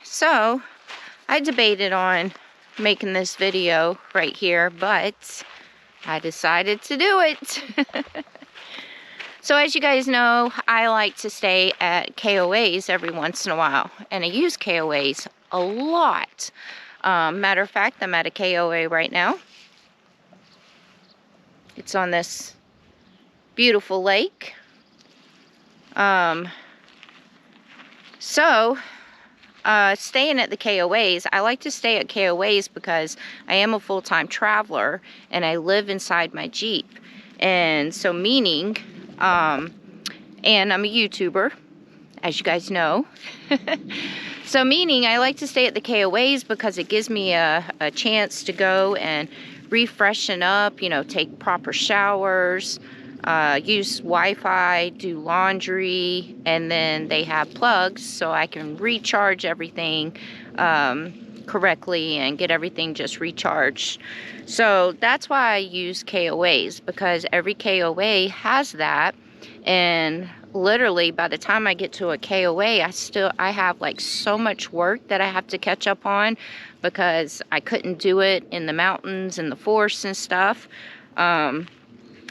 So I debated on making this video right here, but I decided to do it. So as you guys know, I like to stay at KOAs every once in a while, and I use KOAs a lot. Matter of fact, I'm at a KOA right now. It's on this beautiful lake. Staying at the KOAs, I like to stay at KOAs because I am a full-time traveler and I live inside my Jeep. And so meaning, and I'm a YouTuber, as you guys know. So meaning I like to stay at the KOAs because it gives me a chance to go and refreshen up, you know, take proper showers, use Wi-Fi, do laundry, and then they have plugs so I can recharge everything correctly and get everything just recharged. So that's why I use KOAs, because every KOA has that. And literally by the time I get to a KOA, I have like so much work that I have to catch up on because I couldn't do it in the mountains and the forests and stuff.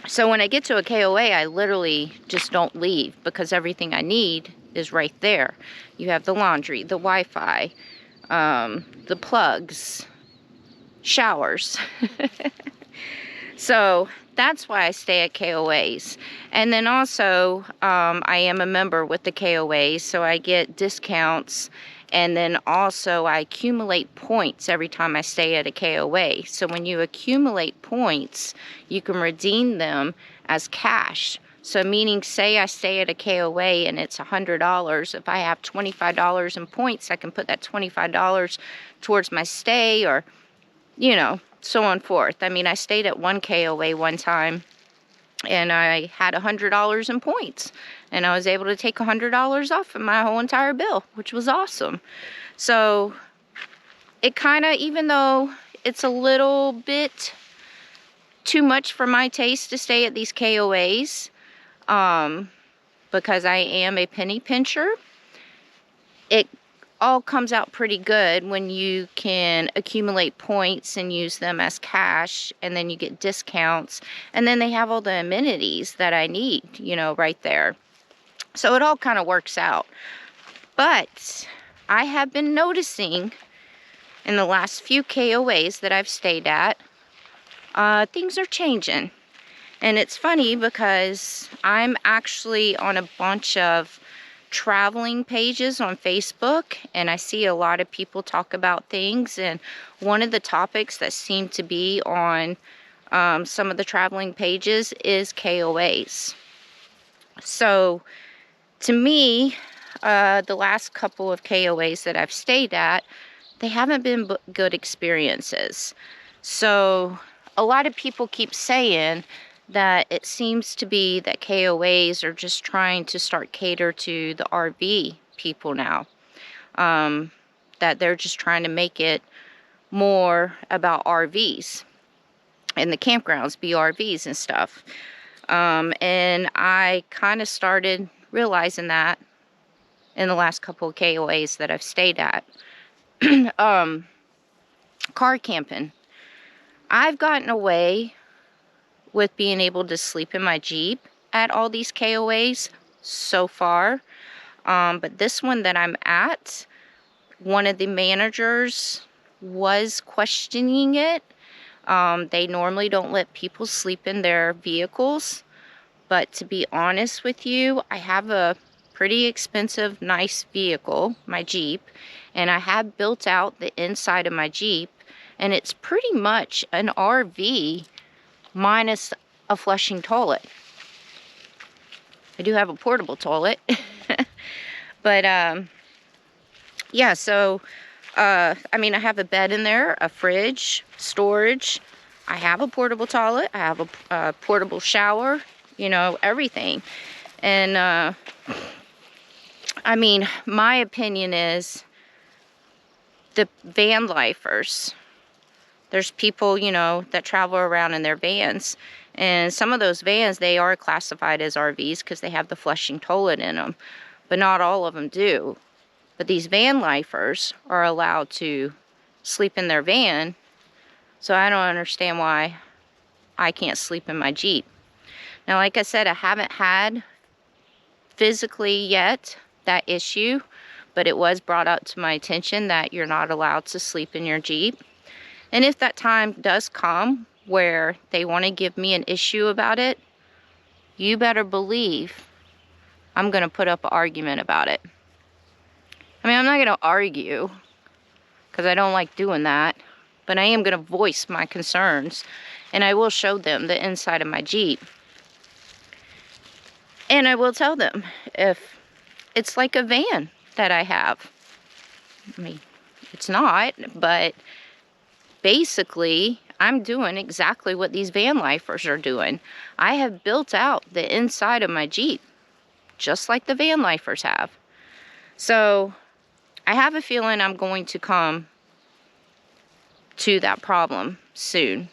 So when I get to a KOA, I literally just don't leave because everything I need is right there. You have the laundry, the Wi-Fi, the plugs, showers. So that's why I stay at KOAs. And then also, I am a member with the KOAs, so I get discounts. And then also I accumulate points every time I stay at a KOA. So when you accumulate points, you can redeem them as cash. So meaning, say I stay at a KOA and it's $100. If I have $25 in points, I can put that $25 towards my stay, or, you know, so on forth. I mean, I stayed at one KOA one time and I had $100 in points, and I was able to take $100 off of my whole entire bill, which was awesome. So it kind of, even though it's a little bit too much for my taste to stay at these KOAs, because I am a penny pincher, it all comes out pretty good when you can accumulate points and use them as cash, and then you get discounts, and then they have all the amenities that I need, you know, right there. So it all kind of works out. But I have been noticing in the last few KOAs that I've stayed at, things are changing. And it's funny because I'm actually on a bunch of traveling pages on Facebook, and I see a lot of people talk about things, and one of the topics that seem to be on some of the traveling pages is KOAs. So to me, the last couple of KOAs that I've stayed at, they haven't been good experiences. So a lot of people keep saying that it seems to be that KOAs are just trying to start cater to the RV people now. That they're just trying to make it more about RVs and the campgrounds be RVs and stuff. And I kind of started realizing that in the last couple of KOAs that I've stayed at. Car camping. I've gotten away with being able to sleep in my Jeep at all these KOAs so far. But this one that I'm at, one of the managers was questioning it. They normally don't let people sleep in their vehicles. But to be honest with you, I have a pretty expensive, nice vehicle, my Jeep. And I have built out the inside of my Jeep. And it's pretty much an RV minus a flushing toilet. I do have a portable toilet. But, yeah, so, I mean, I have a bed in there, a fridge, storage. I have a portable toilet. I have a portable shower, you know, everything. And, I mean, my opinion is the van lifers. There's people, you know, that travel around in their vans. And some of those vans, they are classified as RVs because they have the flushing toilet in them. But not all of them do. But these van lifers are allowed to sleep in their van, so I don't understand why I can't sleep in my Jeep. Now, like I said, I haven't had physically yet that issue, but it was brought up to my attention that you're not allowed to sleep in your Jeep. And if that time does come where they want to give me an issue about it, you better believe I'm going to put up an argument about it. I mean, I'm not going to argue because I don't like doing that, but I am going to voice my concerns, and I will show them the inside of my Jeep. And I will tell them if it's like a van that I have. I mean, it's not, but basically, I'm doing exactly what these van lifers are doing. I have built out the inside of my Jeep, just like the van lifers have. So, I have a feeling I'm going to come to that problem soon,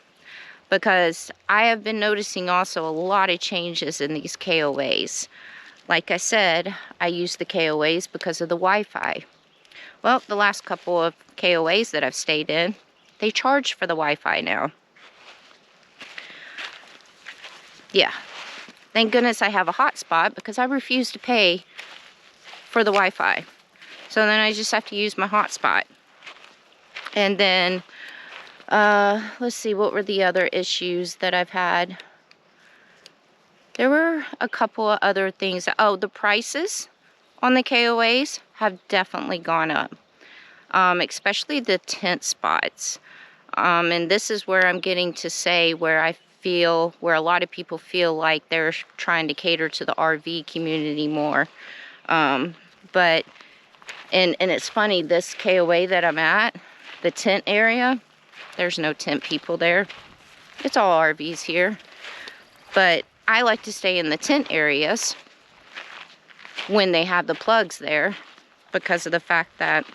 because I have been noticing also a lot of changes in these KOAs. Like I said, I use the KOAs because of the Wi-Fi. Well, the last couple of KOAs that I've stayed in, they charge for the Wi-Fi now. Yeah. Thank goodness I have a hotspot, because I refuse to pay for the Wi-Fi. So then I just have to use my hotspot. And then, let's see, what were the other issues that I've had? There were a couple of other things. Oh, the prices on the KOAs have definitely gone up. Especially the tent spots. And this is where I'm getting to say where I feel, where a lot of people feel like they're trying to cater to the RV community more. But it's funny, this KOA that I'm at, the tent area, there's no tent people there. It's all RVs here. But I like to stay in the tent areas when they have the plugs there, because of the fact that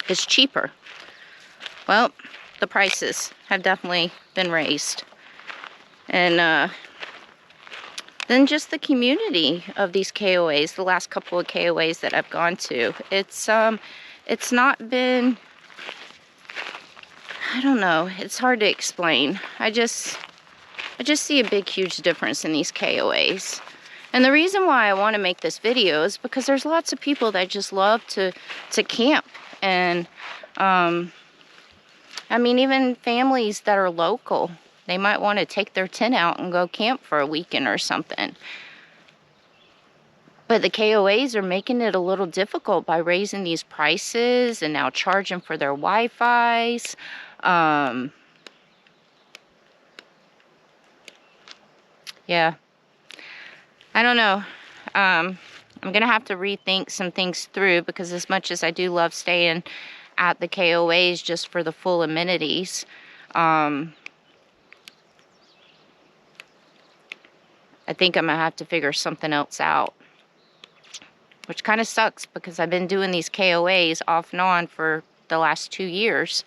it's cheaper. Well, the prices have definitely been raised. And then just the community of these KOAs, the last couple of KOAs that I've gone to, it's not been, I don't know, it's hard to explain. I just see a big, huge difference in these KOAs. And the reason why I want to make this video is because there's lots of people that just love to camp. And, I mean, even families that are local, they might want to take their tent out and go camp for a weekend or something. But the KOAs are making it a little difficult by raising these prices and now charging for their Wi-Fis. Yeah. I don't know. I'm going to have to rethink some things through, because as much as I do love staying at the KOAs just for the full amenities, I think I'm going to have to figure something else out. Which kind of sucks, because I've been doing these KOAs off and on for the last 2 years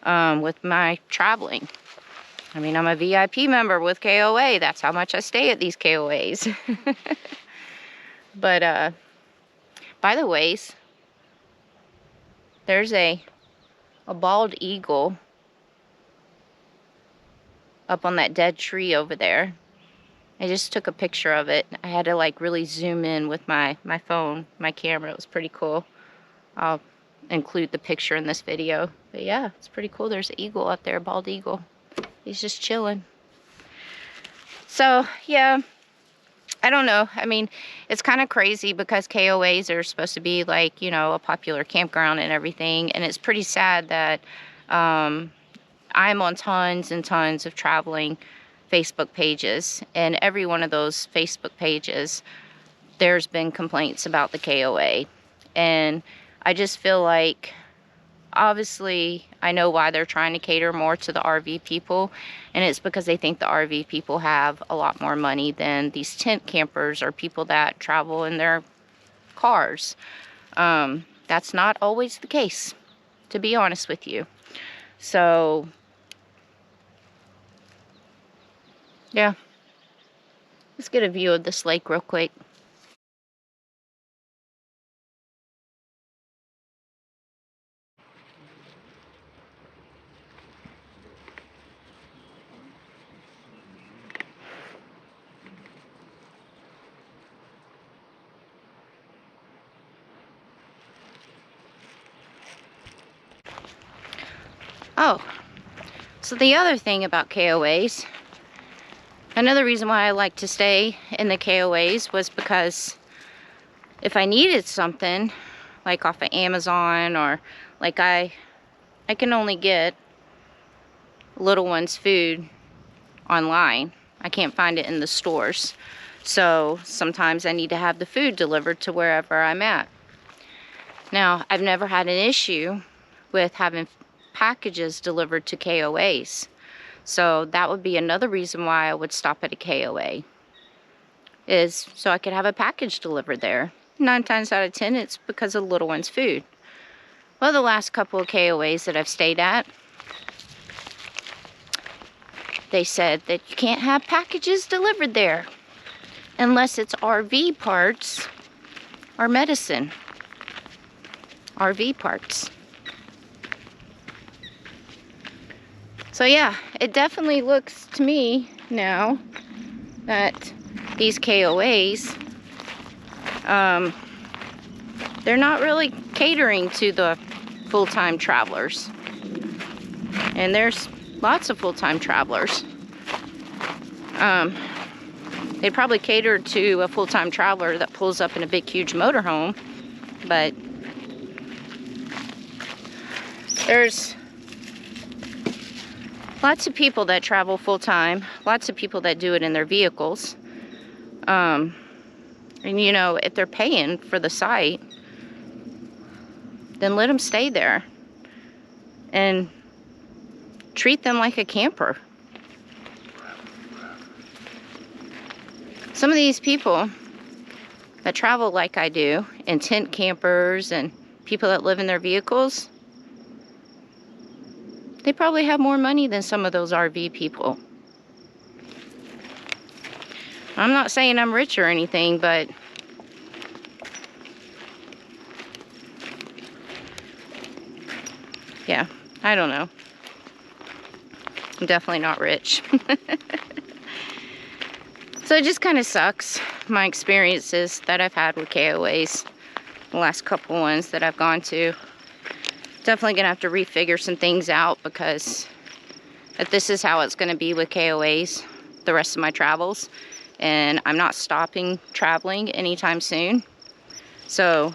with my traveling. I mean, I'm a VIP member with KOA. That's how much I stay at these KOAs. But, by the ways, there's a bald eagle up on that dead tree over there. I just took a picture of it. I had to like really zoom in with my phone, my camera. It was pretty cool. I'll include the picture in this video. But yeah, it's pretty cool. There's an eagle up there, a bald eagle. He's just chilling. So yeah, I don't know. I mean, it's kind of crazy because KOAs are supposed to be like, you know, a popular campground and everything. And it's pretty sad that I'm on tons and tons of traveling Facebook pages. And every one of those Facebook pages, there's been complaints about the KOA. And I just feel like, obviously, I know why they're trying to cater more to the RV people, and it's because they think the RV people have a lot more money than these tent campers or people that travel in their cars. That's not always the case, to be honest with you. So, yeah. Let's get a view of this lake real quick. Oh, so the other thing about KOAs, another reason why I like to stay in the KOAs was because if I needed something, like off of Amazon, or like I can only get little one's food online. I can't find it in the stores. So sometimes I need to have the food delivered to wherever I'm at. Now, I've never had an issue with having packages delivered to KOAs. So that would be another reason why I would stop at a KOA, is so I could have a package delivered there. 9 times out of 10, it's because of the little one's food. Well, the last couple of KOAs that I've stayed at, they said that you can't have packages delivered there unless it's RV parts or medicine. RV parts. So yeah, it definitely looks to me now that these KOAs, they're not really catering to the full-time travelers. And there's lots of full-time travelers. They probably cater to a full-time traveler that pulls up in a big, huge motorhome, but there's lots of people that travel full-time, lots of people that do it in their vehicles. And you know, if they're paying for the site, then let them stay there and treat them like a camper. Some of these people that travel like I do, and tent campers and people that live in their vehicles, they probably have more money than some of those RV people. I'm not saying I'm rich or anything, but yeah, I don't know. I'm definitely not rich. So it just kind of sucks, my experiences that I've had with KOAs, the last couple ones that I've gone to. Definitely gonna have to refigure some things out, because if this is how it's gonna be with KOAs the rest of my travels, and I'm not stopping traveling anytime soon. So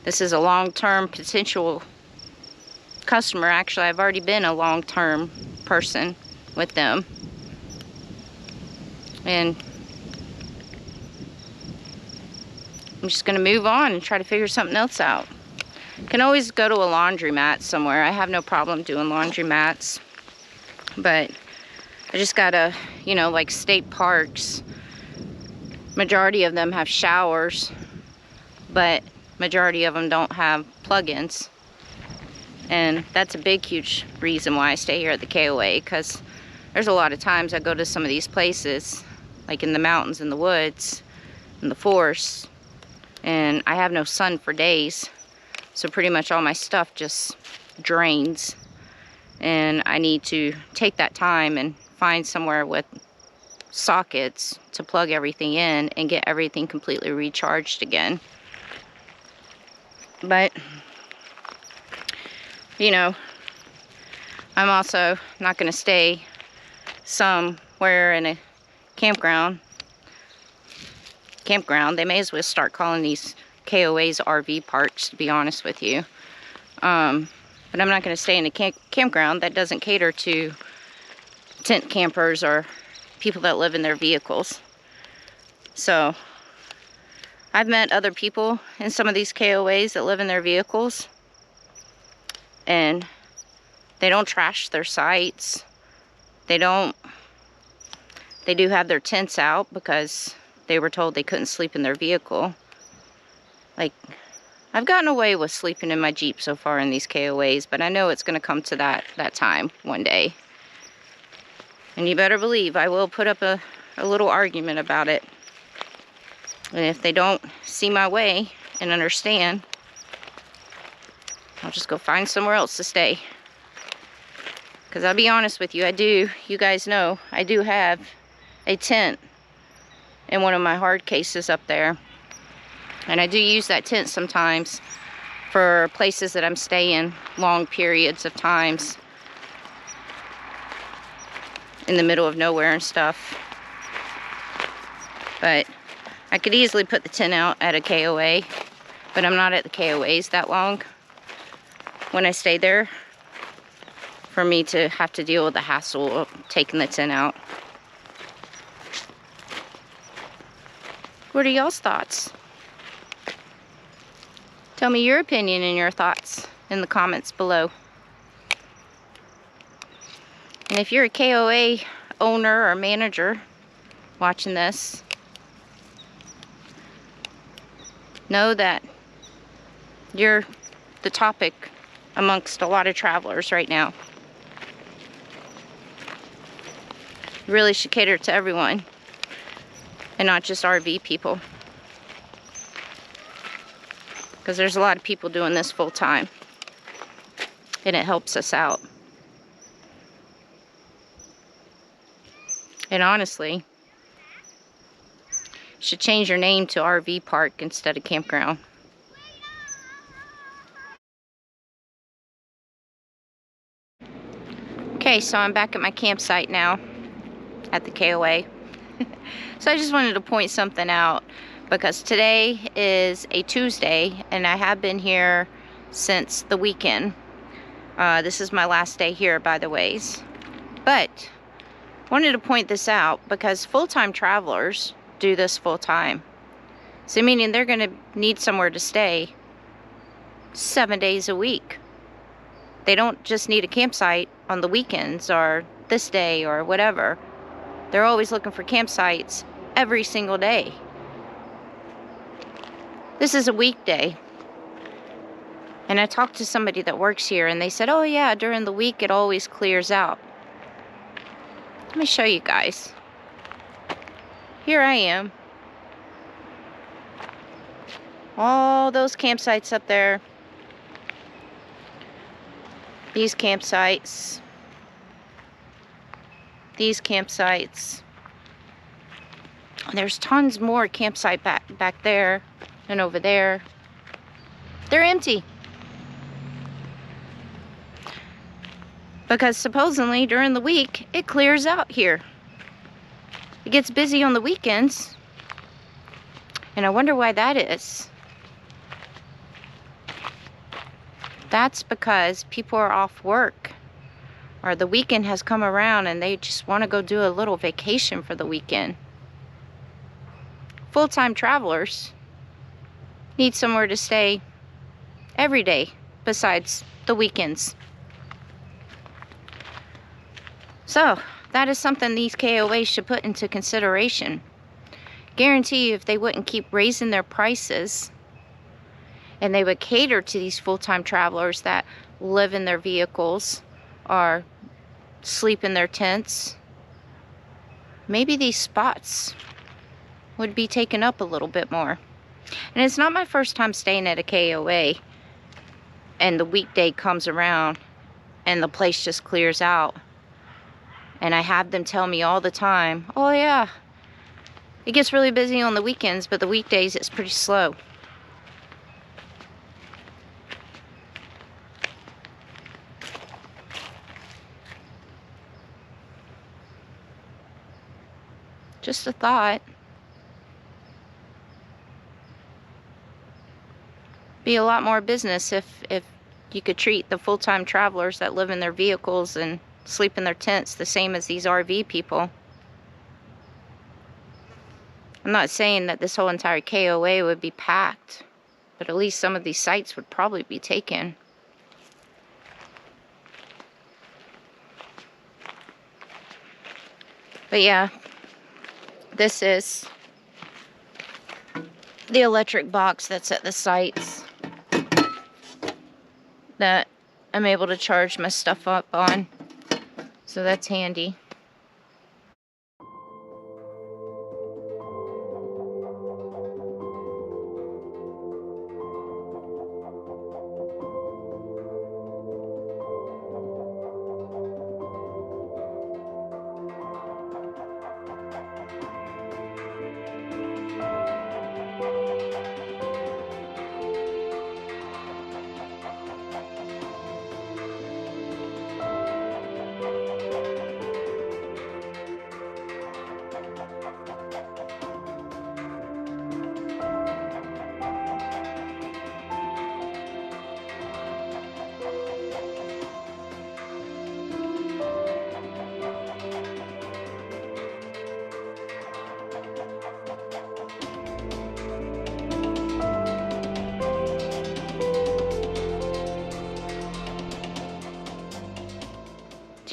this is a long-term potential customer. Actually, I've already been a long-term person with them, and I'm just gonna move on and try to figure something else out. Can always go to a laundromat somewhere. I have no problem doing laundromats, but I just gotta, you know, like state parks, majority of them have showers, but majority of them don't have plug-ins. And that's a big, huge reason why I stay here at the KOA, because there's a lot of times I go to some of these places, like in the mountains, in the woods, in the forests, and I have no sun for days. So pretty much all my stuff just drains. And I need to take that time and find somewhere with sockets to plug everything in and get everything completely recharged again. But you know, I'm also not going to stay somewhere in a campground. They may as well start calling these KOAs RV parks, to be honest with you. But I'm not going to stay in a campground that doesn't cater to tent campers or people that live in their vehicles. So I've met other people in some of these KOAs that live in their vehicles, and they don't trash their sites. They do have their tents out because they were told they couldn't sleep in their vehicle. Like, I've gotten away with sleeping in my Jeep so far in these KOAs, but I know it's going to come to that time one day. And you better believe I will put up a little argument about it. And if they don't see my way and understand, I'll just go find somewhere else to stay. Because I'll be honest with you, you guys know, I do have a tent in one of my hard cases up there. And I do use that tent sometimes for places that I'm staying long periods of times in the middle of nowhere and stuff. But I could easily put the tent out at a KOA, but I'm not at the KOAs that long when I stay there for me to have to deal with the hassle of taking the tent out. What are y'all's thoughts? Tell me your opinion and your thoughts in the comments below. And if you're a KOA owner or manager watching this, know that you're the topic amongst a lot of travelers right now. You really should cater to everyone and not just RV people, because there's a lot of people doing this full time and it helps us out. And honestly, you should change your name to RV park instead of campground. Okay, so I'm back at my campsite now at the KOA. So I just wanted to point something out, because today is a Tuesday and I have been here since the weekend. This is my last day here, by the ways. But wanted to point this out because full-time travelers do this full-time. So meaning they're going to need somewhere to stay 7 days a week. They don't just need a campsite on the weekends or this day or whatever. They're always looking for campsites every single day. This is a weekday. And I talked to somebody that works here and they said, oh yeah, during the week it always clears out. Let me show you guys. Here I am. All those campsites up there. These campsites. These campsites. There's tons more campsite back there and over there. They're empty. Because supposedly during the week it clears out here. It gets busy on the weekends. And I wonder why that is. That's because people are off work, or the weekend has come around and they just want to go do a little vacation for the weekend. Full-time travelers need somewhere to stay every day besides the weekends. So that is something these KOAs should put into consideration. Guarantee you, if they wouldn't keep raising their prices and they would cater to these full-time travelers that live in their vehicles or sleep in their tents, maybe these spots would be taken up a little bit more. And it's not my first time staying at a KOA and the weekday comes around and the place just clears out. And I have them tell me all the time, oh yeah, it gets really busy on the weekends, but the weekdays it's pretty slow. Just a thought. Be a lot more business if you could treat the full-time travelers that live in their vehicles and sleep in their tents the same as these RV people. I'm not saying that this whole entire KOA would be packed, but at least some of these sites would probably be taken. But yeah, this is the electric box that's at the sites that I'm able to charge my stuff up on. So that's handy.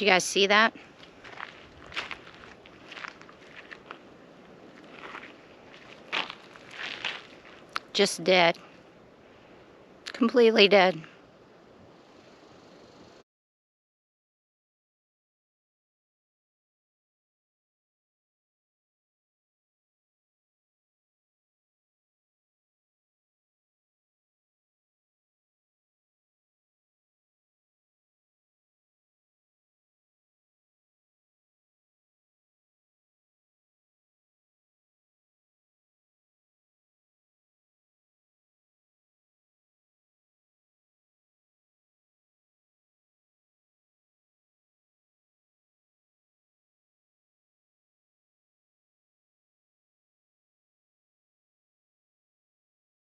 Do you guys see that? Just dead. Completely dead.